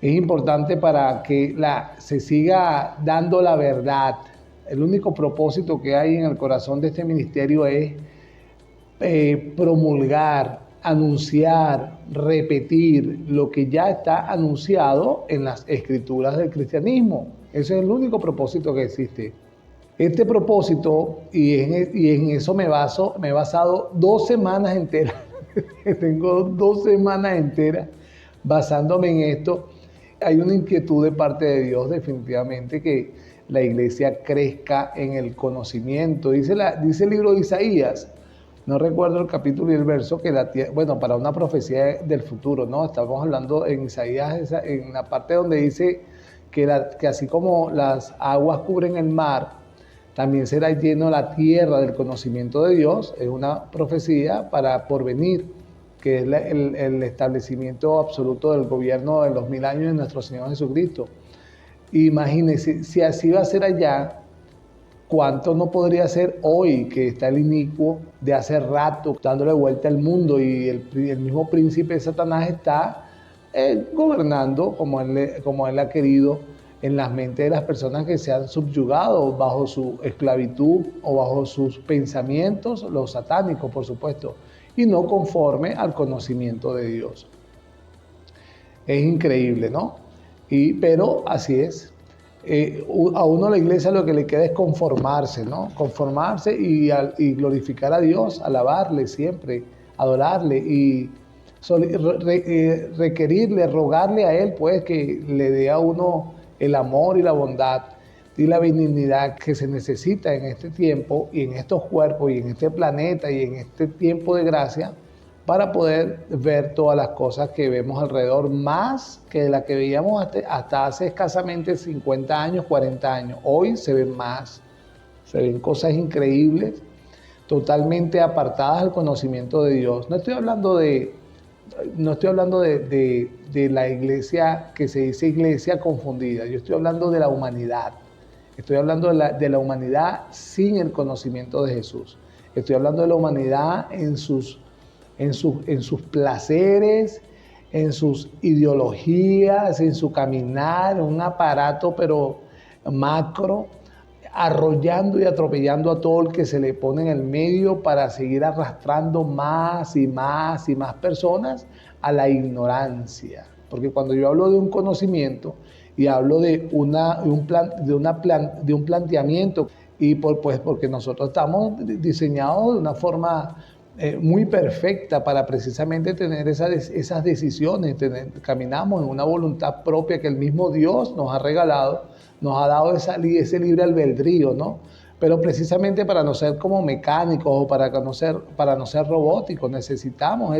Es importante para que se siga dando la verdad. El único propósito que hay en el corazón de este ministerio es promulgar, anunciar, repetir lo que ya está anunciado en las escrituras del cristianismo. Ese es el único propósito que existe. Este propósito, y en eso me he basado 2 semanas enteras. Tengo 2 semanas enteras basándome en esto. Hay una inquietud de parte de Dios definitivamente que la iglesia crezca en el conocimiento. Dice el libro de Isaías, no recuerdo el capítulo y el verso, bueno, para una profecía del futuro, ¿no? Estamos hablando en Isaías, en la parte donde dice que así como las aguas cubren el mar, también será lleno la tierra del conocimiento de Dios. Es una profecía para porvenir, que es el establecimiento absoluto del gobierno de los 1000 años de nuestro Señor Jesucristo. Imagínense, si así va a ser allá, ¿cuánto no podría ser hoy, que está el inicuo de hace rato dándole vuelta al mundo y el mismo príncipe de Satanás está gobernando como él ha querido en las mentes de las personas que se han subyugado bajo su esclavitud o bajo sus pensamientos, los satánicos por supuesto, y no conforme al conocimiento de Dios? Es increíble, ¿no? Pero así es. A uno la iglesia lo que le queda es conformarse, ¿no? Conformarse y glorificar a Dios, alabarle siempre, adorarle y requerirle, rogarle a Él, pues, que le dé a uno el amor y la bondad y la benignidad que se necesita en este tiempo y en estos cuerpos y en este planeta y en este tiempo de gracia, para poder ver todas las cosas que vemos alrededor, más que de las que veíamos hasta hace escasamente 50 años, 40 años. Hoy se ven más, se ven cosas increíbles, totalmente apartadas al conocimiento de Dios. No estoy hablando de la iglesia que se dice iglesia confundida, yo estoy hablando de la humanidad. Estoy hablando de la humanidad sin el conocimiento de Jesús. Estoy hablando de la humanidad en sus placeres, en sus ideologías, en su caminar, un aparato pero macro, arrollando y atropellando a todo el que se le pone en el medio para seguir arrastrando más y más y más personas a la ignorancia. Porque cuando yo hablo de un conocimiento y hablo de un planteamiento, pues porque nosotros estamos diseñados de una forma muy perfecta para precisamente tener esas decisiones, caminamos en una voluntad propia que el mismo Dios nos ha regalado, nos ha dado ese libre albedrío, ¿no? Pero precisamente para no ser como mecánicos o para no ser robóticos, necesitamos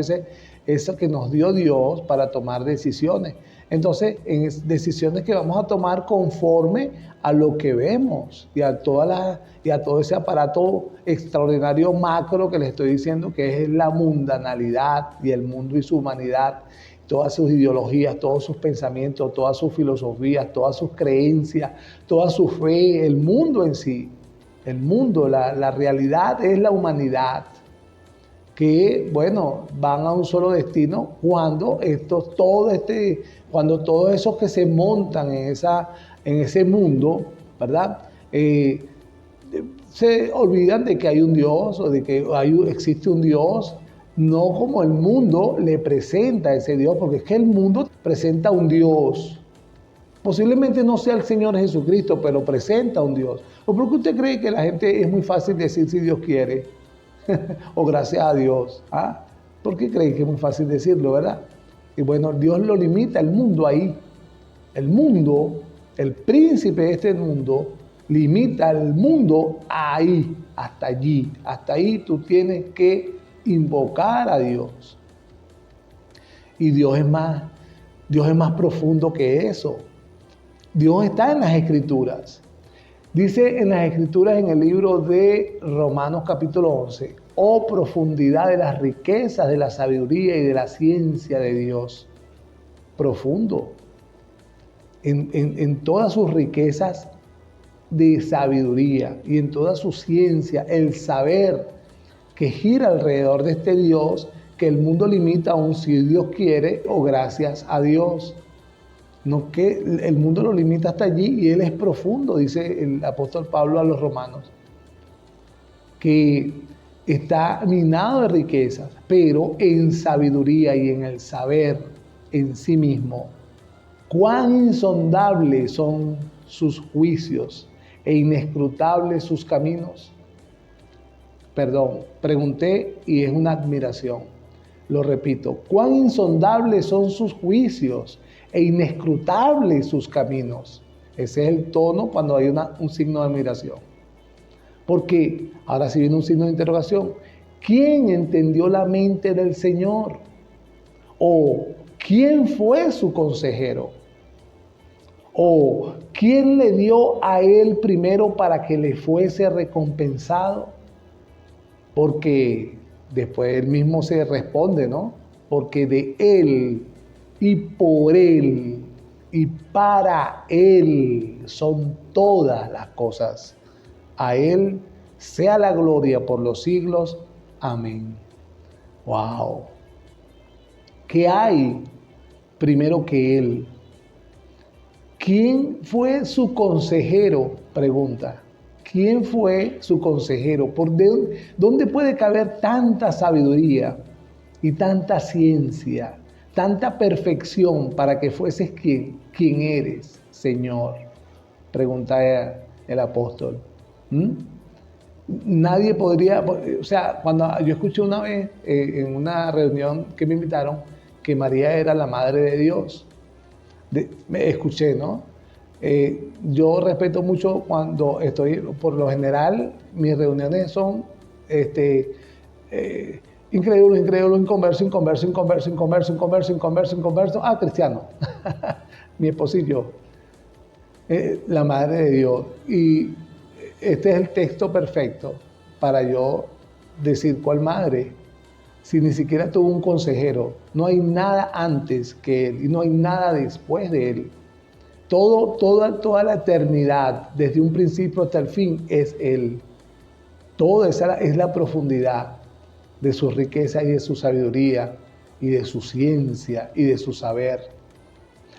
eso que nos dio Dios para tomar decisiones. Entonces, decisiones que vamos a tomar conforme a lo que vemos y a todo ese aparato extraordinario macro que les estoy diciendo, que es la mundanalidad y el mundo y su humanidad, todas sus ideologías, todos sus pensamientos, todas sus filosofías, todas sus creencias, toda su fe, el mundo en sí. El mundo, la realidad es la humanidad, que, bueno, van a un solo destino cuando todos esos que se montan en ese mundo, ¿verdad? Se olvidan de que hay un Dios o de que existe un Dios, no como el mundo le presenta a ese Dios, porque es que el mundo presenta a un Dios. Posiblemente no sea el Señor Jesucristo, pero presenta a un Dios. ¿O por qué usted cree que la gente es muy fácil decir si Dios quiere? O gracias a Dios. ¿Ah? ¿Por qué cree que es muy fácil decirlo, verdad? Y bueno, Dios lo limita, el mundo ahí. El mundo, el príncipe de este mundo, limita el mundo ahí, hasta allí. Hasta ahí tú tienes que invocar a Dios. Y Dios es más profundo que eso. Dios está en las Escrituras. Dice en las Escrituras, en el libro de Romanos capítulo 11, oh profundidad de las riquezas, de la sabiduría y de la ciencia de Dios. Profundo. En todas sus riquezas de sabiduría y en toda su ciencia, el saber que gira alrededor de este Dios, que el mundo limita aún si Dios quiere o gracias a Dios. No que el mundo lo limita hasta allí y Él es profundo, dice el apóstol Pablo a los romanos, que está minado de riquezas, pero en sabiduría y en el saber en sí mismo. Cuán insondables son sus juicios e inescrutables sus caminos. Perdón, pregunté y es una admiración. Lo repito, cuán insondables son sus juicios e inescrutables sus caminos. Ese es el tono cuando hay un signo de admiración. Porque ahora sí viene un signo de interrogación. ¿Quién entendió la mente del Señor? ¿O quién fue su consejero? ¿O quién le dio a él primero para que le fuese recompensado? Porque después él mismo se responde, ¿no? Porque de él y por él y para él son todas las cosas. A él sea la gloria por los siglos. Amén. ¡Wow! ¿Qué hay primero que él? ¿Quién fue su consejero? Pregunta. ¿Quién fue su consejero? ¿Dónde puede caber tanta sabiduría y tanta ciencia, tanta perfección para que fueses quien eres, Señor? Pregunta el apóstol. ¿Mm? Nadie podría, o sea, cuando yo escuché una vez en una reunión que me invitaron que María era la madre de Dios. Me escuché, ¿no? Yo respeto mucho cuando estoy, por lo general, mis reuniones son incrédulo, incrédulo, inconverso, inconverso, inconverso, inconverso, inconverso, inconverso, inconverso, cristiano. Mi esposillo, la madre de Dios. Y este es el texto perfecto para yo decir cuál madre. Si ni siquiera tuvo un consejero, no hay nada antes que él y no hay nada después de él. Toda la eternidad, desde un principio hasta el fin, es él. Toda esa es la profundidad de su riqueza y de su sabiduría y de su ciencia y de su saber.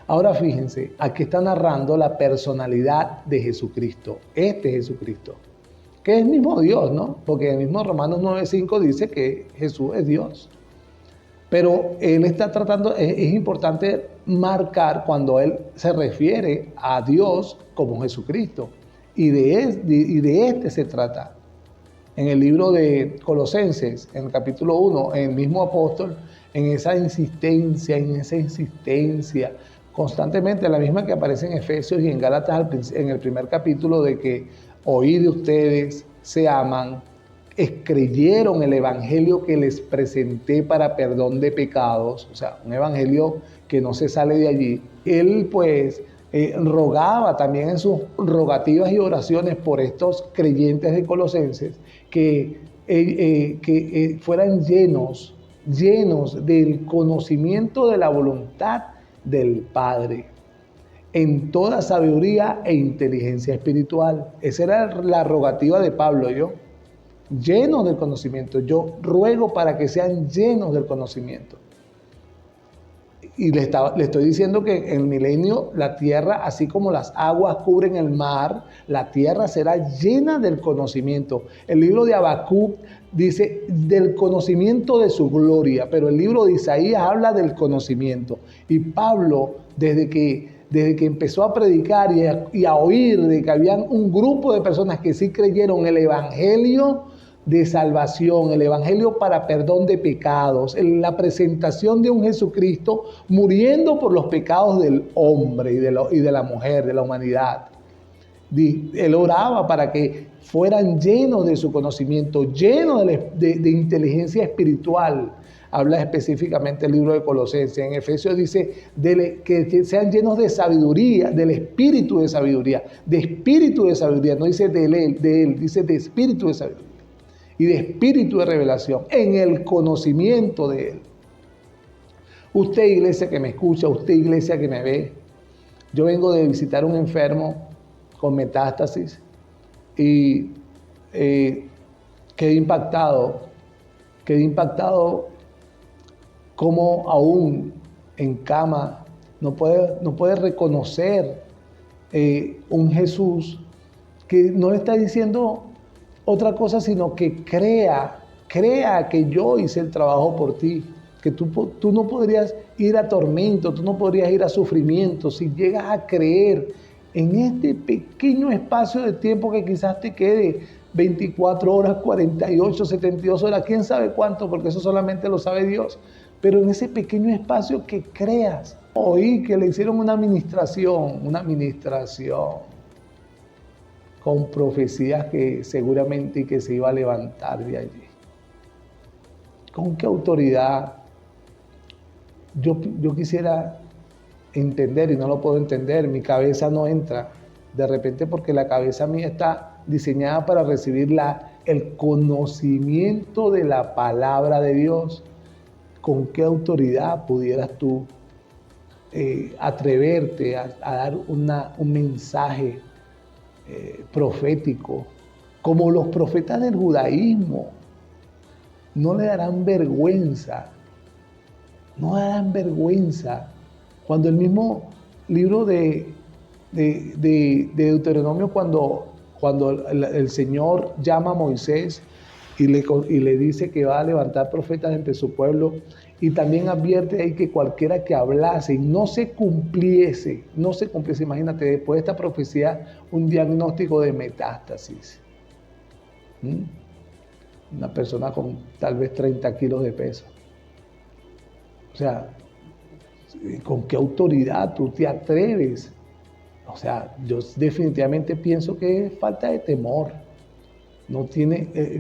Ahora fíjense, aquí está narrando la personalidad de Jesucristo, este Jesucristo, que es el mismo Dios, ¿no? Porque el mismo Romanos 9:5 dice que Jesús es Dios. Pero él está tratando, es importante marcar cuando él se refiere a Dios como Jesucristo. Y de este se trata. En el libro de Colosenses, en el capítulo 1, el mismo apóstol, en esa insistencia, constantemente, la misma que aparece en Efesios y en Gálatas en el primer capítulo, de que oí de ustedes, se aman, creyeron el evangelio que les presenté para perdón de pecados, o sea, un evangelio que no se sale de allí. Él pues rogaba también en sus rogativas y oraciones por estos creyentes de Colosenses que fueran llenos del conocimiento de la voluntad del Padre, en toda sabiduría e inteligencia espiritual. Esa era la rogativa de Pablo, llenos del conocimiento. Yo ruego para que sean llenos del conocimiento. Y le estoy diciendo que en el milenio la tierra, así como las aguas cubren el mar, la tierra será llena del conocimiento. El libro de Habacuc dice del conocimiento de su gloria, pero el libro de Isaías habla del conocimiento. Y Pablo, desde que empezó a predicar y a oír de que habían un grupo de personas que sí creyeron el evangelio de salvación, el evangelio para perdón de pecados, la presentación de un Jesucristo muriendo por los pecados del hombre y de la mujer, de la humanidad. Él oraba para que fueran llenos de su conocimiento, llenos de inteligencia espiritual. Habla específicamente el libro de Colosenses. En Efesios dice que sean llenos de sabiduría, del espíritu de sabiduría, no dice de él, dice de espíritu de sabiduría y de espíritu de revelación, en el conocimiento de él. Usted, iglesia que me escucha, usted, iglesia que me ve, yo vengo de visitar a un enfermo con metástasis y quedé impactado cómo aún en cama no puede reconocer un Jesús que no le está diciendo otra cosa, sino que crea que yo hice el trabajo por ti, que tú no podrías ir a tormento, tú no podrías ir a sufrimiento si llegas a creer en este pequeño espacio de tiempo que quizás te quede 24 horas, 48, 72 horas, quién sabe cuánto, porque eso solamente lo sabe Dios, pero en ese pequeño espacio que creas. Oí que le hicieron una administración con profecías que seguramente que se iba a levantar de allí. ¿Con qué autoridad? Yo quisiera entender y no lo puedo entender, mi cabeza no entra, de repente porque la cabeza mía está diseñada para recibir el conocimiento de la palabra de Dios. ¿Con qué autoridad pudieras tú atreverte a dar un mensaje profético? Como los profetas del judaísmo, no le darán vergüenza, cuando el mismo libro de Deuteronomio, cuando el Señor llama a Moisés y le dice que va a levantar profetas entre su pueblo, y también advierte ahí que cualquiera que hablase y no se cumpliese, imagínate, después de esta profecía, un diagnóstico de metástasis. Una persona con tal vez 30 kilos de peso. O sea, ¿con qué autoridad tú te atreves? O sea, yo definitivamente pienso que es falta de temor.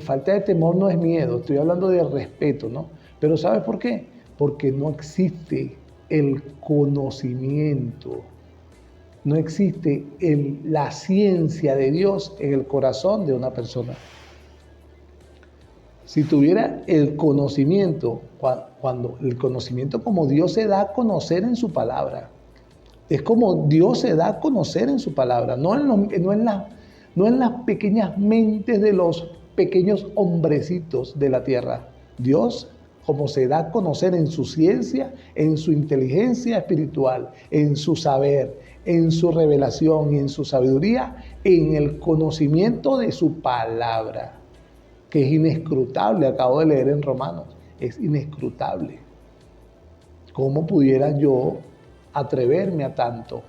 Falta de temor no es miedo, estoy hablando de respeto, ¿no? Pero ¿sabes por qué? Porque no existe el conocimiento, no existe la ciencia de Dios en el corazón de una persona. Si tuviera el conocimiento, cuando el conocimiento como Dios se da a conocer en su palabra, es como Dios se da a conocer en su palabra, no en las pequeñas mentes de los pequeños hombrecitos de la tierra. Dios, como se da a conocer en su ciencia, en su inteligencia espiritual, en su saber, en su revelación y en su sabiduría, en el conocimiento de su palabra, que es inescrutable. Acabo de leer en Romanos, es inescrutable. ¿Cómo pudiera yo atreverme a tanto?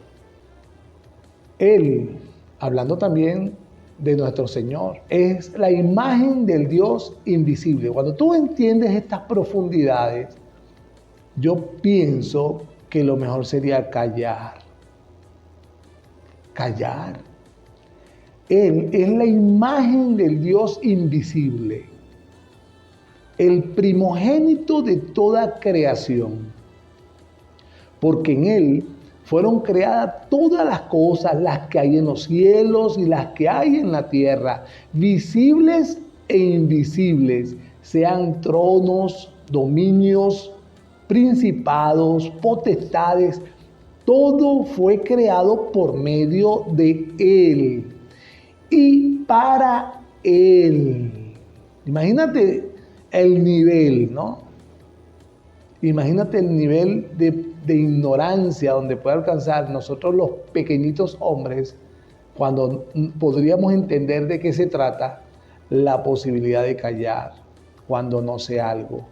Él, hablando también de nuestro Señor, es la imagen del Dios invisible. Cuando tú entiendes estas profundidades, yo pienso que lo mejor sería callar. Él es la imagen del Dios invisible, el primogénito de toda creación, porque en Él fueron creadas todas las cosas, las que hay en los cielos y las que hay en la tierra, visibles e invisibles, sean tronos, dominios, principados, potestades. Todo fue creado por medio de Él y para Él. Imagínate el nivel, ¿no? Imagínate el nivel de ignorancia donde puede alcanzar nosotros los pequeñitos hombres cuando podríamos entender de qué se trata, la posibilidad de callar cuando no sé algo.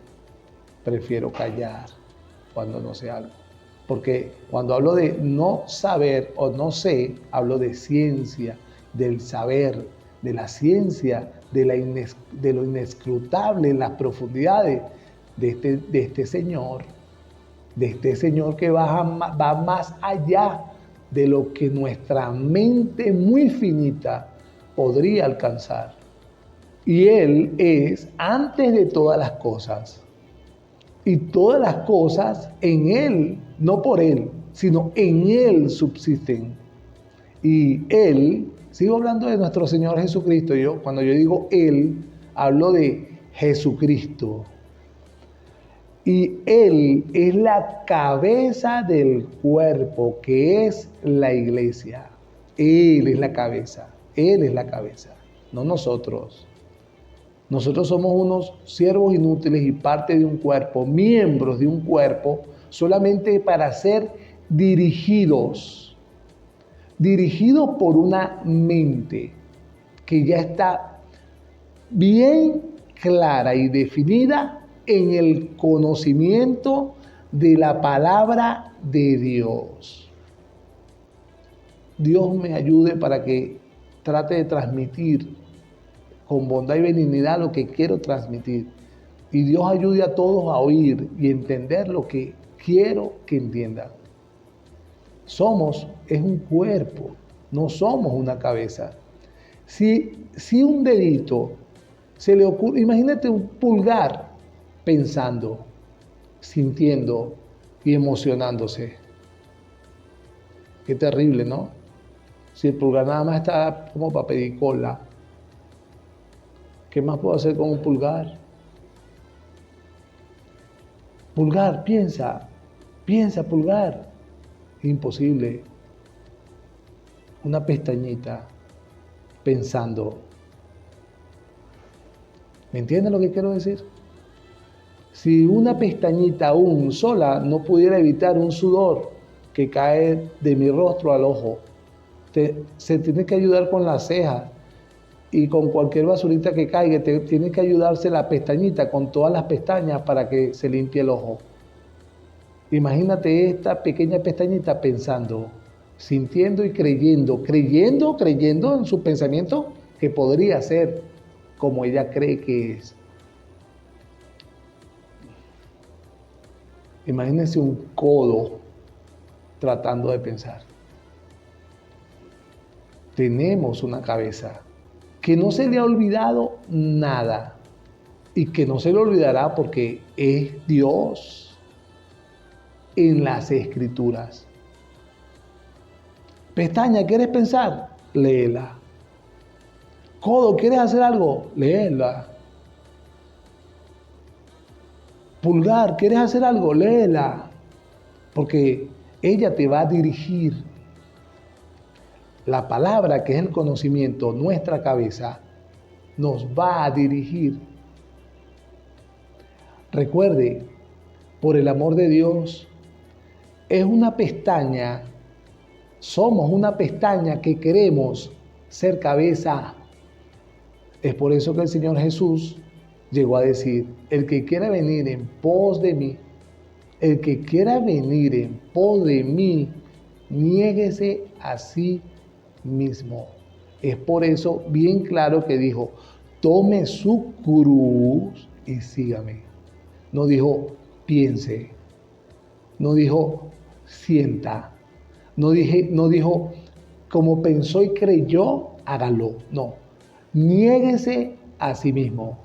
Prefiero callar cuando no sé algo. Porque cuando hablo de no saber o no sé, hablo de ciencia, del saber, de la ciencia, de lo inescrutable en las profundidades de este Señor que va más allá de lo que nuestra mente muy finita podría alcanzar. Y Él es antes de todas las cosas. Y todas las cosas en Él, no por Él, sino en Él subsisten. Y Él, sigo hablando de nuestro Señor Jesucristo. Cuando yo digo Él, hablo de Jesucristo. Y Él es la cabeza del cuerpo, que es la iglesia. Él es la cabeza, no nosotros. Nosotros somos unos siervos inútiles y parte de un cuerpo, miembros de un cuerpo, solamente para ser dirigidos por una mente que ya está bien clara y definida en el conocimiento de la palabra de Dios. Dios me ayude para que trate de transmitir con bondad y benignidad lo que quiero transmitir. Y Dios ayude a todos a oír y entender lo que quiero que entiendan. Es un cuerpo, no somos una cabeza. Si un dedito se le ocurre, imagínate un pulgar pensando, sintiendo y emocionándose. Qué terrible, ¿no? Si el pulgar nada más está como para pedir cola, ¿qué más puedo hacer con un pulgar? Pulgar, piensa, pulgar. Imposible. Una pestañita pensando. ¿Me entiendes lo que quiero decir? Si una pestañita aún sola no pudiera evitar un sudor que cae de mi rostro al ojo, se tiene que ayudar con la ceja y con cualquier basurita que caiga, tiene que ayudarse la pestañita con todas las pestañas para que se limpie el ojo. Imagínate esta pequeña pestañita pensando, sintiendo y creyendo en su pensamiento que podría ser como ella cree que es. Imagínense un codo tratando de pensar. Tenemos una cabeza que no se le ha olvidado nada y que no se le olvidará porque es Dios en las Escrituras. Pestaña, ¿quieres pensar? Léela. Codo, ¿quieres hacer algo? Léela. Pulgar, ¿quieres hacer algo? Léela. Porque ella te va a dirigir. La palabra, que es el conocimiento, nuestra cabeza, nos va a dirigir. Recuerde, por el amor de Dios, es una pestaña, somos una pestaña que queremos ser cabeza. Es por eso que el Señor Jesús llegó a decir, el que quiera venir en pos de mí, el que quiera venir en pos de mí, niéguese a sí mismo. Es por eso bien claro que dijo, tome su cruz y sígame. No dijo, piense. No dijo, sienta. No dijo, como pensó y creyó, hágalo. No. Niéguese a sí mismo.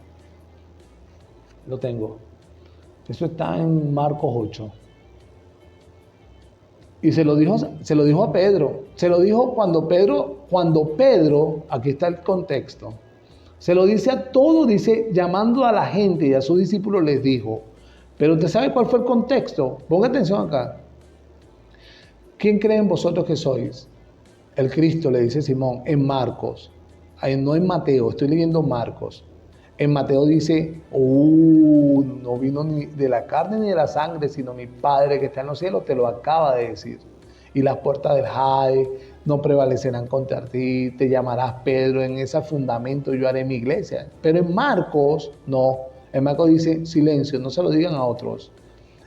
Lo tengo. Eso está en Marcos 8. Y se lo dijo a Pedro. Se lo dijo cuando Pedro, aquí está el contexto, se lo dice a todos, dice, llamando a la gente y a sus discípulos les dijo. Pero ¿usted sabe cuál fue el contexto? Ponga atención acá. ¿Quién creen vosotros que sois? El Cristo, le dice Simón, en Marcos. No en Mateo, estoy leyendo Marcos. En Mateo dice, no vino ni de la carne ni de la sangre, sino mi Padre que está en los cielos, te lo acaba de decir. Y las puertas del Hades no prevalecerán contra ti, te llamarás Pedro, en ese fundamento yo haré mi iglesia. Pero en Marcos, no. En Marcos dice, silencio, no se lo digan a otros.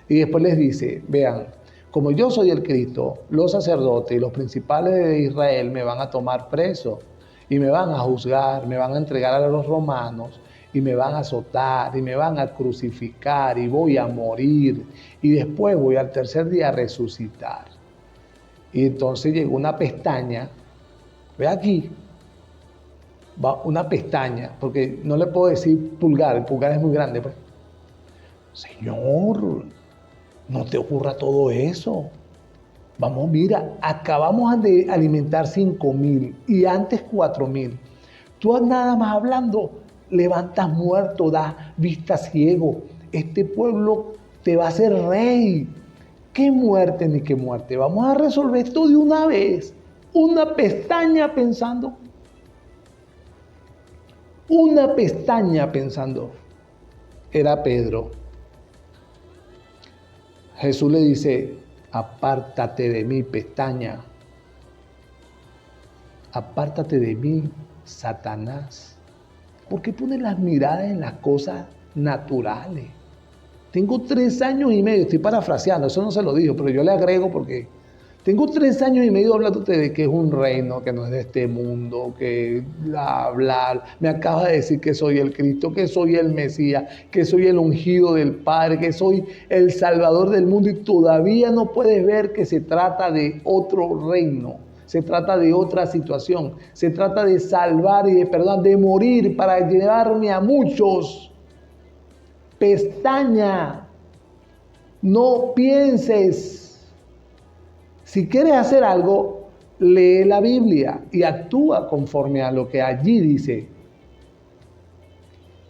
Y después les dice, vean, como yo soy el Cristo, los sacerdotes y los principales de Israel me van a tomar preso y me van a juzgar, me van a entregar a los romanos y me van a azotar y me van a crucificar y voy a morir y después voy al tercer día a resucitar. Y entonces llegó una pestaña, ve aquí, va una pestaña, porque no le puedo decir pulgar, el pulgar es muy grande, pues. Señor, no te ocurra todo eso. Vamos, mira, acabamos de alimentar 5,000 y antes 4,000. Tú nada más hablando, levantas muerto, das vista ciego. Este pueblo te va a hacer rey. ¿Qué muerte ni qué muerte? Vamos a resolver esto de una vez. Una pestaña pensando. Una pestaña pensando. Era Pedro. Jesús le dice, Apártate de mí, pestaña. Apártate de mí, Satanás. ¿Por qué pones las miradas en las cosas naturales? Tengo 3 años y medio, estoy parafraseando, eso no se lo digo, pero yo le agrego porque tengo 3 años y medio hablándote de que es un reino, que no es de este mundo, que bla, bla. Me acaba de decir que soy el Cristo, que soy el Mesías, que soy el ungido del Padre, que soy el Salvador del mundo y todavía no puedes ver que se trata de otro reino. Se trata de otra situación, se trata de salvar y de morir para llevarme a muchos. Pestaña, no pienses. Si quieres hacer algo, lee la Biblia y actúa conforme a lo que allí dice.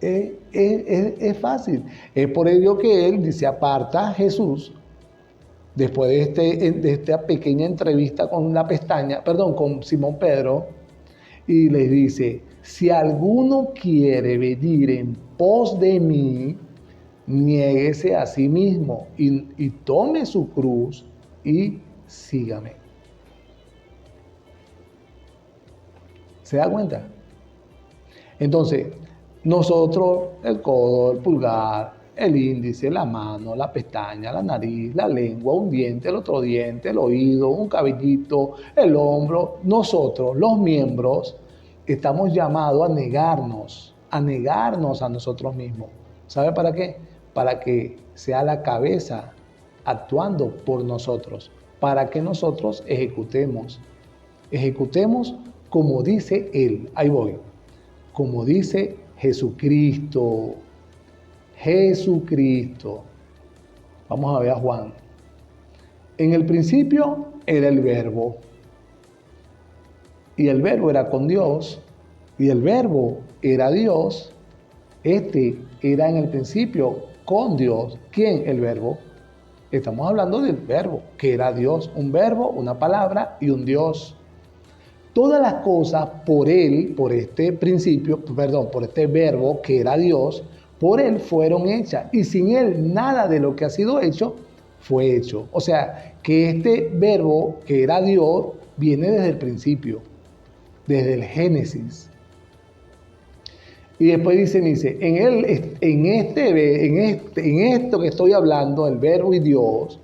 Es fácil. Es por ello que él dice, aparta Jesús. Después de esta pequeña entrevista con Simón Pedro, y les dice, si alguno quiere venir en pos de mí, niéguese a sí mismo y tome su cruz y sígame. ¿Se da cuenta? Entonces, nosotros, el codo, el pulgar, el índice, la mano, la pestaña, la nariz, la lengua, un diente, el otro diente, el oído, un cabellito, el hombro, nosotros, los miembros, estamos llamados a negarnos a nosotros mismos. ¿Sabe para qué? Para que sea la cabeza actuando por nosotros, para que nosotros ejecutemos como dice Él. Ahí voy. Como dice Jesucristo. Jesucristo. Vamos a ver a Juan. En el principio era el Verbo. Y el Verbo era con Dios. Y el Verbo era Dios. Este era en el principio con Dios. ¿Quién? El Verbo. Estamos hablando del Verbo, que era Dios. Un verbo, una palabra y un Dios. Todas las cosas por Él, por este Verbo que era Dios, por Él fueron hechas. Y sin Él nada de lo que ha sido hecho fue hecho. O sea, que este Verbo que era Dios viene desde el principio, desde el Génesis. Y después dice, en esto que estoy hablando, el Verbo y Dios,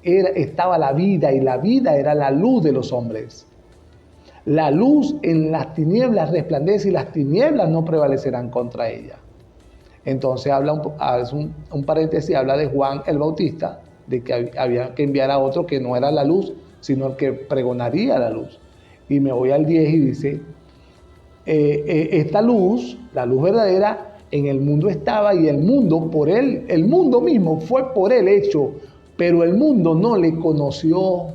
estaba la vida y la vida era la luz de los hombres. La luz en las tinieblas resplandece y las tinieblas no prevalecerán contra ella. Entonces hace un paréntesis, habla de Juan el Bautista, de que había que enviar a otro que no era la luz, sino el que pregonaría la luz. Y me voy al 10 y dice, esta luz, la luz verdadera, en el mundo estaba y el mundo por él, el mundo mismo fue por él hecho, pero el mundo no le conoció.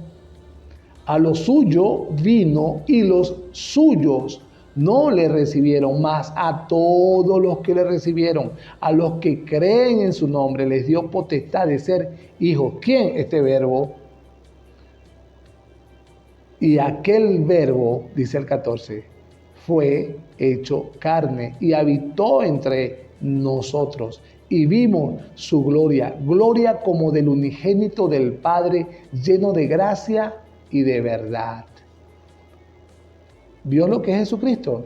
A lo suyo vino y los suyos no le recibieron, más a todos los que le recibieron, a los que creen en su nombre, les dio potestad de ser hijos. ¿Quién? Este Verbo. Y aquel Verbo, dice el 14, fue hecho carne y habitó entre nosotros. Y vimos su gloria, gloria como del unigénito del Padre, lleno de gracia y de verdad. ¿Vio lo que es Jesucristo?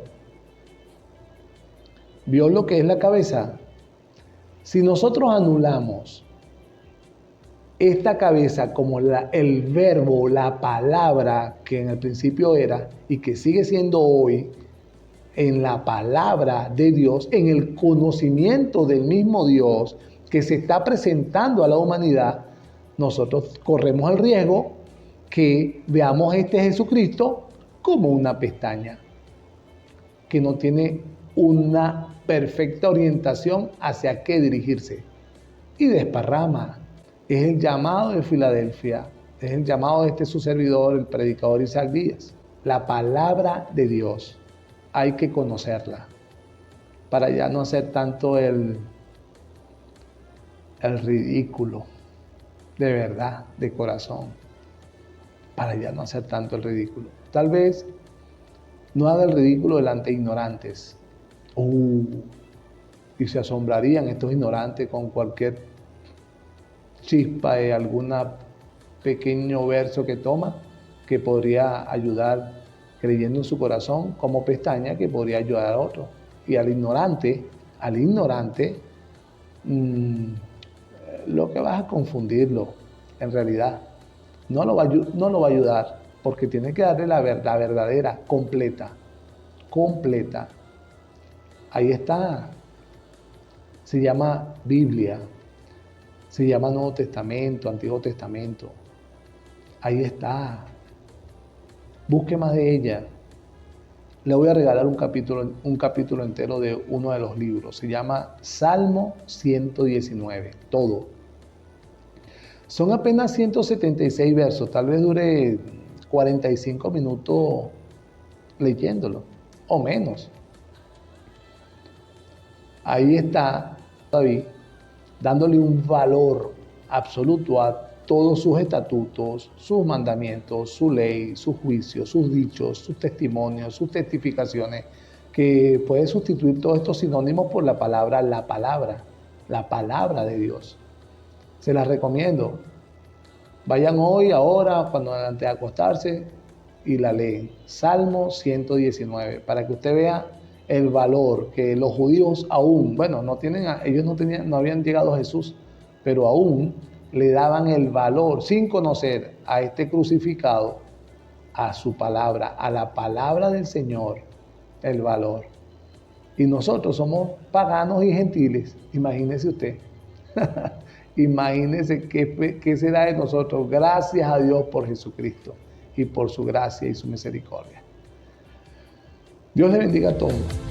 ¿Vio lo que es la cabeza? Si nosotros anulamos esta cabeza como el verbo, la palabra que en el principio era y que sigue siendo hoy, en la palabra de Dios, en el conocimiento del mismo Dios que se está presentando a la humanidad, nosotros corremos el riesgo que veamos este Jesucristo como una pestaña, que no tiene una perfecta orientación hacia qué dirigirse y desparrama. Es el llamado de Filadelfia, es el llamado de su servidor, el predicador Isaac Díaz. La palabra de Dios hay que conocerla para ya no hacer tanto el ridículo, de verdad, de corazón, para ya no hacer tanto el ridículo. Tal vez no haga el ridículo delante de ignorantes. Y se asombrarían estos ignorantes con cualquier chispa de alguna pequeño verso que toma, que podría ayudar creyendo en su corazón, como pestaña que podría ayudar a otro. Y al ignorante, mmm, lo que vas a confundirlo, en realidad. No lo va a ayudar, porque tiene que darle la verdadera, completa. Ahí está. Se llama Biblia, se llama Nuevo Testamento, Antiguo Testamento. Ahí está. Busque más de ella. Le voy a regalar un capítulo entero de uno de los libros. Se llama Salmo 119, todo. Son apenas 176 versos, tal vez dure 45 minutos leyéndolo, o menos. Ahí está David dándole un valor absoluto a todos sus estatutos, sus mandamientos, su ley, sus juicios, sus dichos, sus testimonios, sus testificaciones, que puede sustituir todos estos sinónimos por la palabra de Dios. Se las recomiendo. Vayan hoy, ahora, cuando antes de acostarse, y la leen. Salmo 119, para que usted vea el valor que los judíos aún, bueno, ellos no habían llegado a Jesús, pero aún le daban el valor, sin conocer a este crucificado, a su palabra, a la palabra del Señor, el valor. Y nosotros somos paganos y gentiles, imagínese usted. Imagínese qué será de nosotros. Gracias a Dios por Jesucristo y por su gracia y su misericordia. Dios le bendiga a todos.